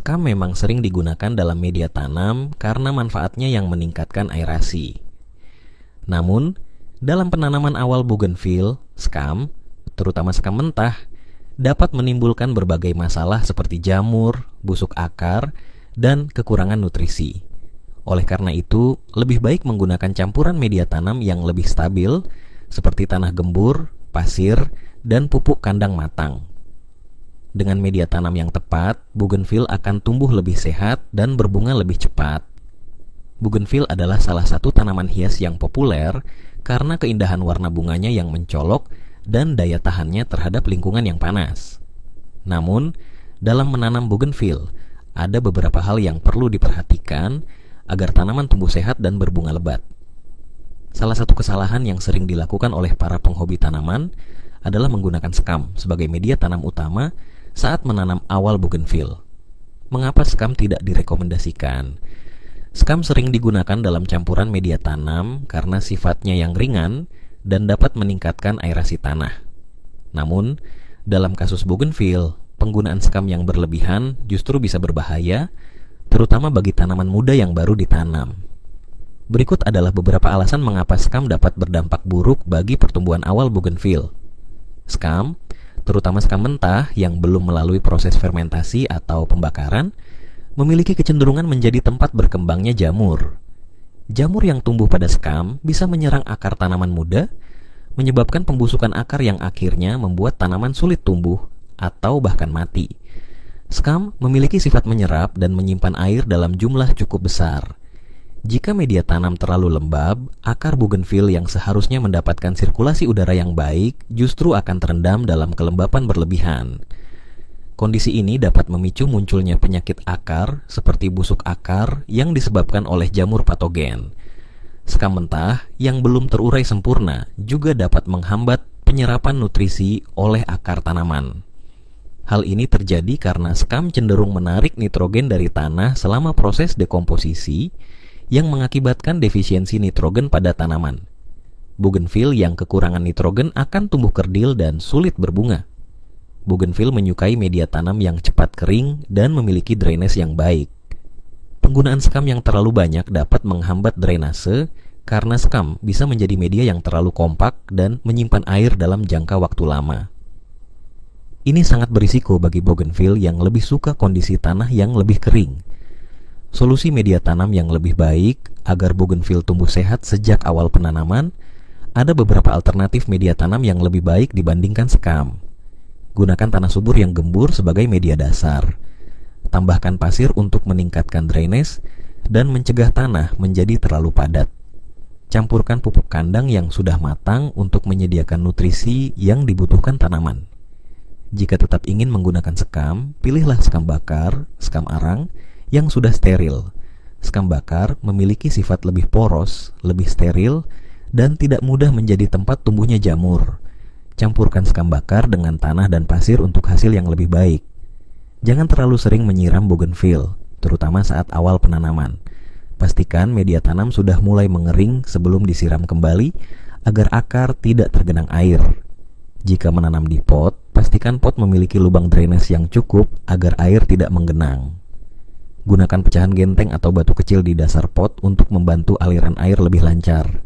Scam memang sering digunakan dalam media tanam karena manfaatnya yang meningkatkan aerasi. Namun, dalam penanaman awal bougainville, scam, terutama scam mentah, dapat menimbulkan berbagai masalah seperti jamur, busuk akar, dan kekurangan nutrisi. Oleh karena itu, lebih baik menggunakan campuran media tanam yang lebih stabil, seperti tanah gembur, pasir, dan pupuk kandang matang. Dengan media tanam yang tepat, bougainville akan tumbuh lebih sehat dan berbunga lebih cepat. Bougainville adalah salah satu tanaman hias yang populer karena keindahan warna bunganya yang mencolok dan daya tahannya terhadap lingkungan yang panas. Namun, dalam menanam bougainville, ada beberapa hal yang perlu diperhatikan agar tanaman tumbuh sehat dan berbunga lebat. Salah satu kesalahan yang sering dilakukan oleh para penghobi tanaman adalah menggunakan scam sebagai media tanam utama saat menanam awal bougainville. Mengapa scam tidak direkomendasikan? Scam sering digunakan dalam campuran media tanam karena sifatnya yang ringan dan dapat meningkatkan aerasi tanah. Namun, dalam kasus bougainville, penggunaan scam yang berlebihan justru bisa berbahaya, terutama bagi tanaman muda yang baru ditanam. Berikut adalah beberapa alasan mengapa scam dapat berdampak buruk bagi pertumbuhan awal bougainville. Scam, terutama scam mentah yang belum melalui proses fermentasi atau pembakaran, memiliki kecenderungan menjadi tempat berkembangnya jamur. Jamur yang tumbuh pada scam bisa menyerang akar tanaman muda, menyebabkan pembusukan akar yang akhirnya membuat tanaman sulit tumbuh atau bahkan mati. Scam memiliki sifat menyerap dan menyimpan air dalam jumlah cukup besar. Jika media tanam terlalu lembab, akar bougainville yang seharusnya mendapatkan sirkulasi udara yang baik justru akan terendam dalam kelembapan berlebihan. Kondisi ini dapat memicu munculnya penyakit akar seperti busuk akar yang disebabkan oleh jamur patogen. Scam mentah yang belum terurai sempurna juga dapat menghambat penyerapan nutrisi oleh akar tanaman. Hal ini terjadi karena scam cenderung menarik nitrogen dari tanah selama proses dekomposisi yang mengakibatkan defisiensi nitrogen pada tanaman. Bougainville yang kekurangan nitrogen akan tumbuh kerdil dan sulit berbunga. Bougainville menyukai media tanam yang cepat kering dan memiliki drainase yang baik. Penggunaan scam yang terlalu banyak dapat menghambat drainase karena scam bisa menjadi media yang terlalu kompak dan menyimpan air dalam jangka waktu lama. Ini sangat berisiko bagi bougainville yang lebih suka kondisi tanah yang lebih kering. Solusi media tanam yang lebih baik agar bougainville tumbuh sehat sejak awal penanaman, ada beberapa alternatif media tanam yang lebih baik dibandingkan scam. Gunakan tanah subur yang gembur sebagai media dasar. Tambahkan pasir untuk meningkatkan drainase dan mencegah tanah menjadi terlalu padat. Campurkan pupuk kandang yang sudah matang untuk menyediakan nutrisi yang dibutuhkan tanaman. Jika tetap ingin menggunakan scam, pilihlah scam bakar, scam arang, yang sudah steril. Scam bakar memiliki sifat lebih poros, lebih steril, dan tidak mudah menjadi tempat tumbuhnya jamur. Campurkan scam bakar dengan tanah dan pasir untuk hasil yang lebih baik. Jangan terlalu sering menyiram bougainville, terutama saat awal penanaman. Pastikan media tanam sudah mulai mengering sebelum disiram kembali agar akar tidak tergenang air. Jika menanam di pot, pastikan pot memiliki lubang drainase yang cukup agar air tidak menggenang. Gunakan pecahan genteng atau batu kecil di dasar pot untuk membantu aliran air lebih lancar.